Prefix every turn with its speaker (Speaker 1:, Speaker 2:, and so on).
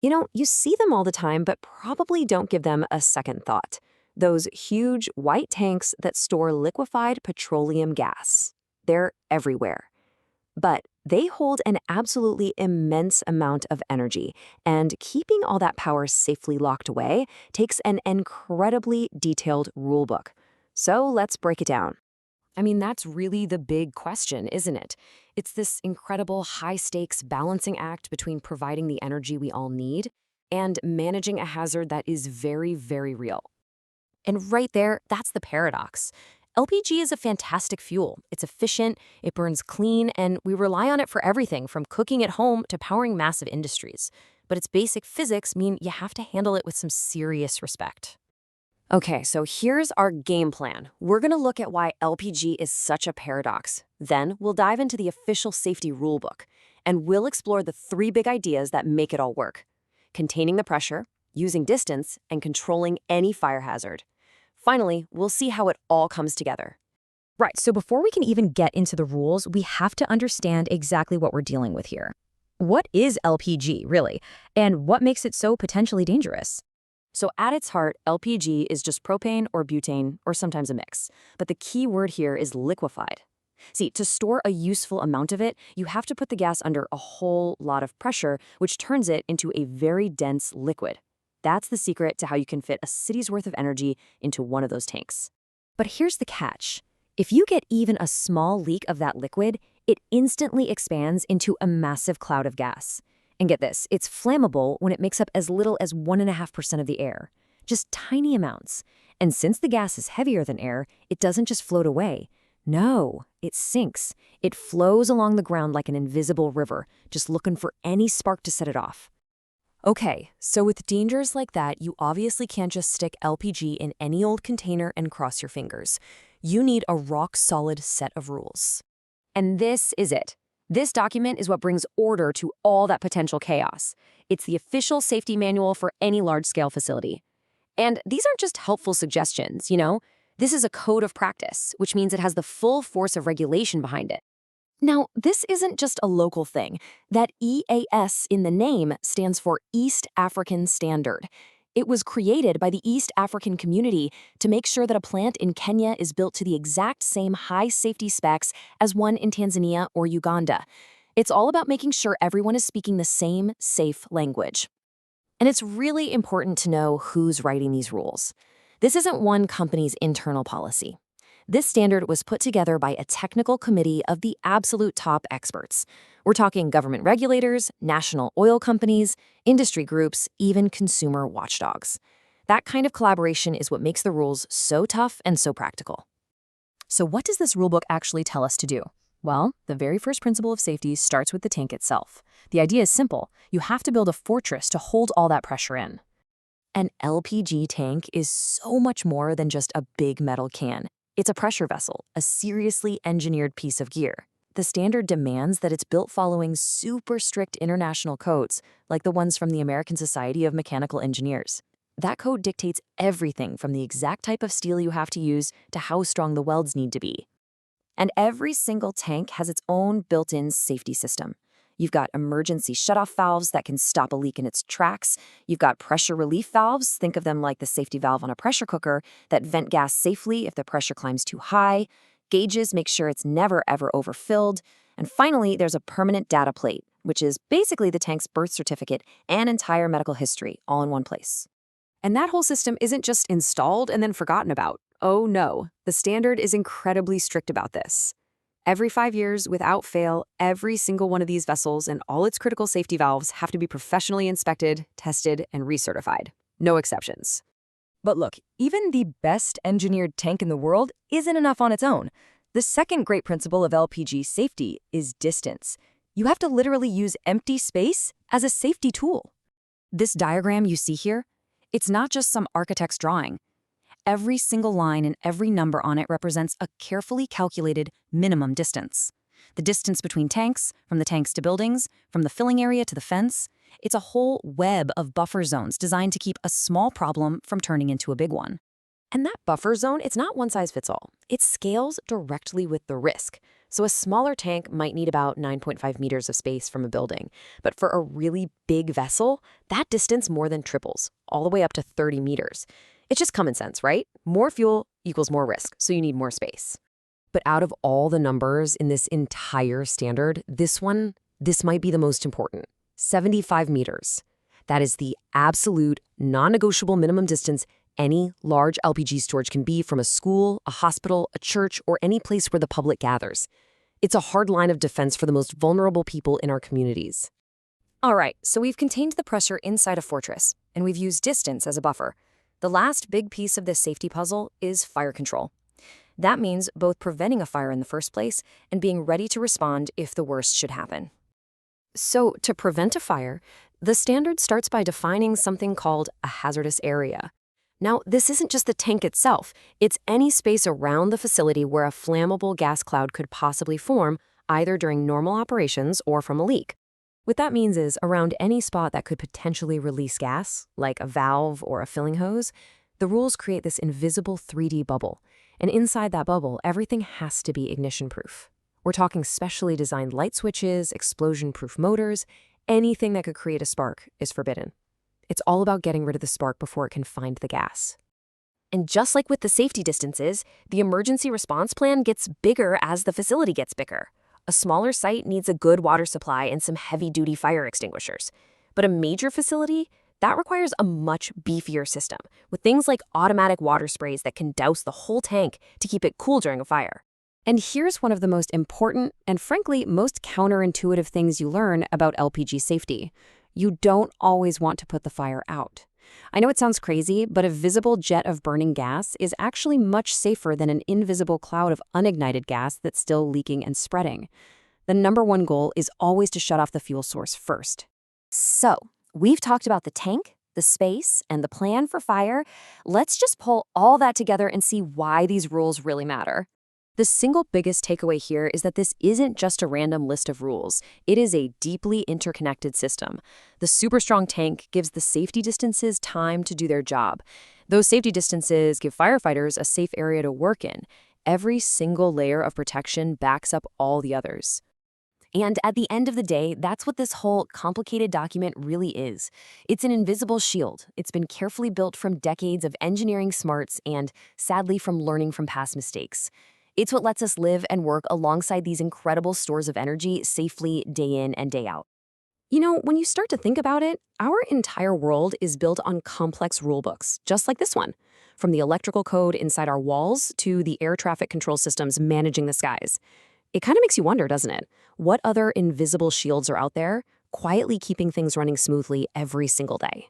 Speaker 1: You see them all the time, but probably don't give them a second thought. Those huge white tanks that store liquefied petroleum gas. They're everywhere. But they hold an absolutely immense amount of energy, and keeping all that power safely locked away takes an incredibly detailed rulebook. So let's break it down. That's really the big question, isn't it? It's this incredible high-stakes balancing act between providing the energy we all need and managing a hazard that is very, very real. And right there, that's the paradox. LPG is a fantastic fuel. It's efficient, it burns clean, and we rely on it for everything from cooking at home to powering massive industries. But its basic physics mean you have to handle it with some serious respect. Okay, so here's our game plan. We're going to look at why LPG is such a paradox. Then we'll dive into the official safety rulebook, and we'll explore the three big ideas that make it all work: containing the pressure, using distance, and controlling any fire hazard. Finally, we'll see how it all comes together.
Speaker 2: Right, so before we can even get into the rules, we have to understand exactly what we're dealing with here. What is LPG, really? And what makes it so potentially dangerous?
Speaker 1: So at its heart, LPG is just propane or butane, or sometimes a mix. But the key word here is liquefied. See, to store a useful amount of it, you have to put the gas under a whole lot of pressure, which turns it into a very dense liquid. That's the secret to how you can fit a city's worth of energy into one of those tanks. But here's the catch. If you get even a small leak of that liquid, it instantly expands into a massive cloud of gas. And get this, it's flammable when it makes up as little as 1.5% of the air. Just tiny amounts. And since the gas is heavier than air, it doesn't just float away. No, it sinks. It flows along the ground like an invisible river, just looking for any spark to set it off. Okay, so with dangers like that, you obviously can't just stick LPG in any old container and cross your fingers. You need a rock-solid set of rules. And this is it. This document is what brings order to all that potential chaos. It's the official safety manual for any large-scale facility. And these aren't just helpful suggestions, This is a code of practice, which means it has the full force of regulation behind it. Now, this isn't just a local thing. That EAS in the name stands for East African Standard. It was created by the East African community to make sure that a plant in Kenya is built to the exact same high safety specs as one in Tanzania or Uganda. It's all about making sure everyone is speaking the same safe language. And it's really important to know who's writing these rules. This isn't one company's internal policy. This standard was put together by a technical committee of the absolute top experts. We're talking government regulators, national oil companies, industry groups, even consumer watchdogs. That kind of collaboration is what makes the rules so tough and so practical. So what does this rulebook actually tell us to do? Well, the very first principle of safety starts with the tank itself. The idea is simple. You have to build a fortress to hold all that pressure in. An LPG tank is so much more than just a big metal can. It's a pressure vessel, a seriously engineered piece of gear. The standard demands that it's built following super strict international codes, like the ones from the American Society of Mechanical Engineers. That code dictates everything from the exact type of steel you have to use to how strong the welds need to be. And every single tank has its own built-in safety system. You've got emergency shutoff valves that can stop a leak in its tracks. You've got pressure relief valves, think of them like the safety valve on a pressure cooker, that vent gas safely if the pressure climbs too high. Gauges make sure it's never ever overfilled. And finally, there's a permanent data plate, which is basically the tank's birth certificate and entire medical history all in one place. And that whole system isn't just installed and then forgotten about. Oh no, the standard is incredibly strict about this. Every 5 years, without fail, every single one of these vessels and all its critical safety valves have to be professionally inspected, tested, and recertified. No exceptions.
Speaker 2: But look, even the best engineered tank in the world isn't enough on its own. The second great principle of LPG safety is distance. You have to literally use empty space as a safety tool.
Speaker 1: This diagram you see here, it's not just some architect's drawing. Every single line and every number on it represents a carefully calculated minimum distance. The distance between tanks, from the tanks to buildings, from the filling area to the fence. It's a whole web of buffer zones designed to keep a small problem from turning into a big one. And that buffer zone, it's not one size fits all. It scales directly with the risk. So a smaller tank might need about 9.5 meters of space from a building. But for a really big vessel, that distance more than triples, all the way up to 30 meters. It's just common sense, right? More fuel equals more risk, so you need more space. But out of all the numbers in this entire standard, this might be the most important. 75 meters. That is the absolute, non-negotiable minimum distance any large LPG storage can be from a school, a hospital, a church, or any place where the public gathers. It's a hard line of defense for the most vulnerable people in our communities. All right, so we've contained the pressure inside a fortress, and we've used distance as a buffer. The last big piece of this safety puzzle is fire control. That means both preventing a fire in the first place and being ready to respond if the worst should happen. So, to prevent a fire, the standard starts by defining something called a hazardous area. Now, this isn't just the tank itself, it's any space around the facility where a flammable gas cloud could possibly form, either during normal operations or from a leak. What that means is around any spot that could potentially release gas, like a valve or a filling hose, the rules create this invisible 3D bubble. And inside that bubble, everything has to be ignition-proof. We're talking specially designed light switches, explosion-proof motors. Anything that could create a spark is forbidden. It's all about getting rid of the spark before it can find the gas. And just like with the safety distances, the emergency response plan gets bigger as the facility gets bigger. A smaller site needs a good water supply and some heavy-duty fire extinguishers. But a major facility, that requires a much beefier system, with things like automatic water sprays that can douse the whole tank to keep it cool during a fire. And here's one of the most important and frankly most counterintuitive things you learn about LPG safety. You don't always want to put the fire out. I know it sounds crazy, but a visible jet of burning gas is actually much safer than an invisible cloud of unignited gas that's still leaking and spreading. The number one goal is always to shut off the fuel source first. So, we've talked about the tank, the space, and the plan for fire. Let's just pull all that together and see why these rules really matter. The single biggest takeaway here is that this isn't just a random list of rules. It is a deeply interconnected system. The super strong tank gives the safety distances time to do their job. Those safety distances give firefighters a safe area to work in. Every single layer of protection backs up all the others. And at the end of the day, that's what this whole complicated document really is. It's an invisible shield. It's been carefully built from decades of engineering smarts and, sadly, from learning from past mistakes. It's what lets us live and work alongside these incredible stores of energy safely day in and day out. You know, when you start to think about it, our entire world is built on complex rulebooks, just like this one. From the electrical code inside our walls to the air traffic control systems managing the skies. It kind of makes you wonder, doesn't it? What other invisible shields are out there, quietly keeping things running smoothly every single day?